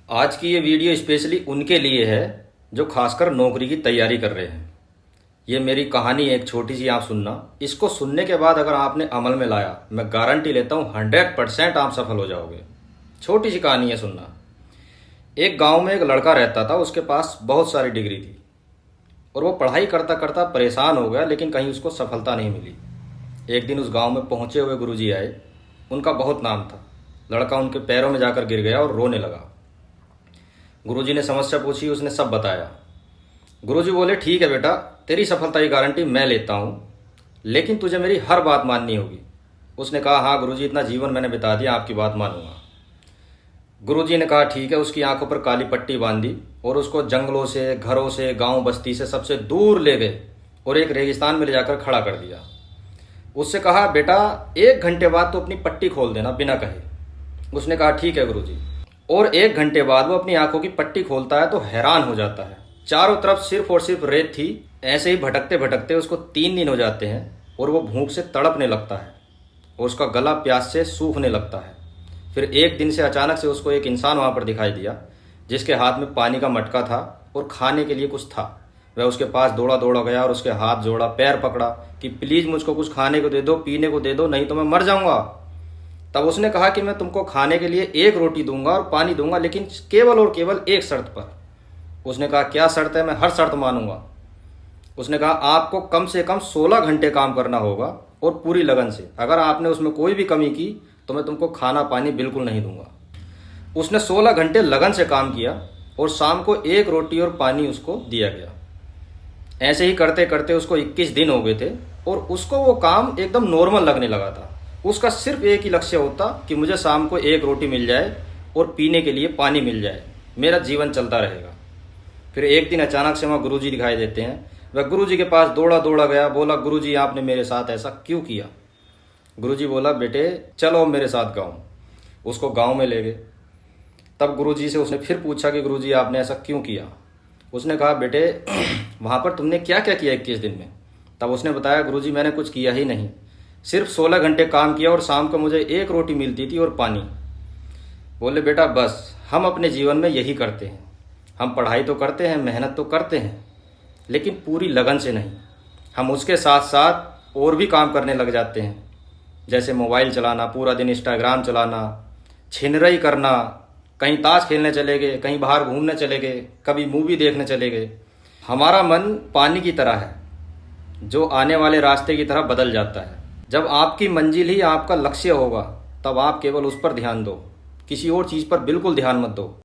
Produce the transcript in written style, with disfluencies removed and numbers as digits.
आज की ये वीडियो स्पेशली उनके लिए है जो खासकर नौकरी की तैयारी कर रहे हैं। ये मेरी कहानी है एक छोटी सी, आप सुनना। इसको सुनने के बाद अगर आपने अमल में लाया, मैं गारंटी लेता हूँ 100% आप सफल हो जाओगे। छोटी सी कहानी है, सुनना। एक गांव में एक लड़का रहता था, उसके पास बहुत सारी डिग्री थी और वो पढ़ाई करता करता परेशान हो गया, लेकिन कहीं उसको सफलता नहीं मिली। एक दिन उस गांव में पहुंचे हुए गुरुजी आए। उनका बहुत नाम था। लड़का उनके पैरों में जाकर गिर गया और रोने लगा। गुरुजी ने समस्या पूछी, उसने सब बताया। गुरुजी बोले, ठीक है बेटा, तेरी सफलता की गारंटी मैं लेता हूँ, लेकिन तुझे मेरी हर बात माननी होगी। उसने कहा, हाँ गुरुजी, इतना जीवन मैंने बिता दिया, आपकी बात मानूंगा। गुरुजी ने कहा, ठीक है। उसकी आंखों पर काली पट्टी बांधी और उसको जंगलों से, घरों से, गांव बस्ती से सबसे दूर ले गए और एक रेगिस्तान में ले जाकर खड़ा कर दिया। उससे कहा, बेटा 1 घंटे बाद तो अपनी पट्टी खोल देना बिना कहे। उसने कहा, ठीक है गुरुजी। और 1 घंटे बाद वो अपनी आंखों की पट्टी खोलता है तो हैरान हो जाता है। चारों तरफ सिर्फ और सिर्फ रेत थी। ऐसे ही भटकते भटकते उसको 3 दिन हो जाते हैं और वो भूख से तड़पने लगता है और उसका गला प्यास से सूखने लगता है। फिर एक दिन से अचानक से उसको एक इंसान वहां पर दिखाई दिया, जिसके हाथ में पानी का मटका था और खाने के लिए कुछ था। वह उसके पास दौड़ा दौड़ा गया और उसके हाथ जोड़ा, पैर पकड़ा कि प्लीज मुझको कुछ खाने को दे दो, पीने को दे दो, नहीं तो मैं मर जाऊंगा। तब उसने कहा कि मैं तुमको खाने के लिए 1 रोटी दूंगा और पानी दूंगा, लेकिन केवल और केवल एक शर्त पर। उसने कहा, क्या शर्त है? मैं हर शर्त मानूंगा। उसने कहा, आपको कम से कम 16 घंटे काम करना होगा और पूरी लगन से। अगर आपने उसमें कोई भी कमी की तो मैं तुमको खाना पानी बिल्कुल नहीं दूंगा। उसने 16 घंटे लगन से काम किया और शाम को 1 रोटी और पानी उसको दिया गया। ऐसे ही करते करते उसको 21 दिन हो गए थे और उसको वो काम एकदम नॉर्मल लगने लगा था। उसका सिर्फ एक ही लक्ष्य होता कि मुझे शाम को 1 रोटी मिल जाए और पीने के लिए पानी मिल जाए, मेरा जीवन चलता रहेगा। फिर एक दिन अचानक से वहाँ गुरुजी दिखाई देते हैं। वह गुरुजी के पास दौड़ा दौड़ा गया, बोला, गुरुजी आपने मेरे साथ ऐसा क्यों किया? गुरुजी बोला, बेटे चलो मेरे साथ गाँव। उसको गाँव में ले गए। तब गुरुजी से उसने फिर पूछा कि गुरुजी आपने ऐसा क्यों किया? उसने कहा, बेटे वहाँ पर तुमने क्या क्या किया 21 दिन में? तब उसने बताया, गुरुजी मैंने कुछ किया ही नहीं, सिर्फ 16 घंटे काम किया और शाम को मुझे 1 रोटी मिलती थी और पानी। बोले, बेटा बस हम अपने जीवन में यही करते हैं। हम पढ़ाई तो करते हैं, मेहनत तो करते हैं, लेकिन पूरी लगन से नहीं। हम उसके साथ साथ और भी काम करने लग जाते हैं, जैसे मोबाइल चलाना, पूरा दिन इंस्टाग्राम चलाना, छिनरई करना, कहीं ताश खेलने चले गए, कहीं बाहर घूमने चले गए, कभी मूवी देखने चले गए। हमारा मन पानी की तरह है जो आने वाले रास्ते की तरह बदल जाता है। जब आपकी मंजिल ही आपका लक्ष्य होगा तब आप केवल उस पर ध्यान दो, किसी और चीज़ पर बिल्कुल ध्यान मत दो।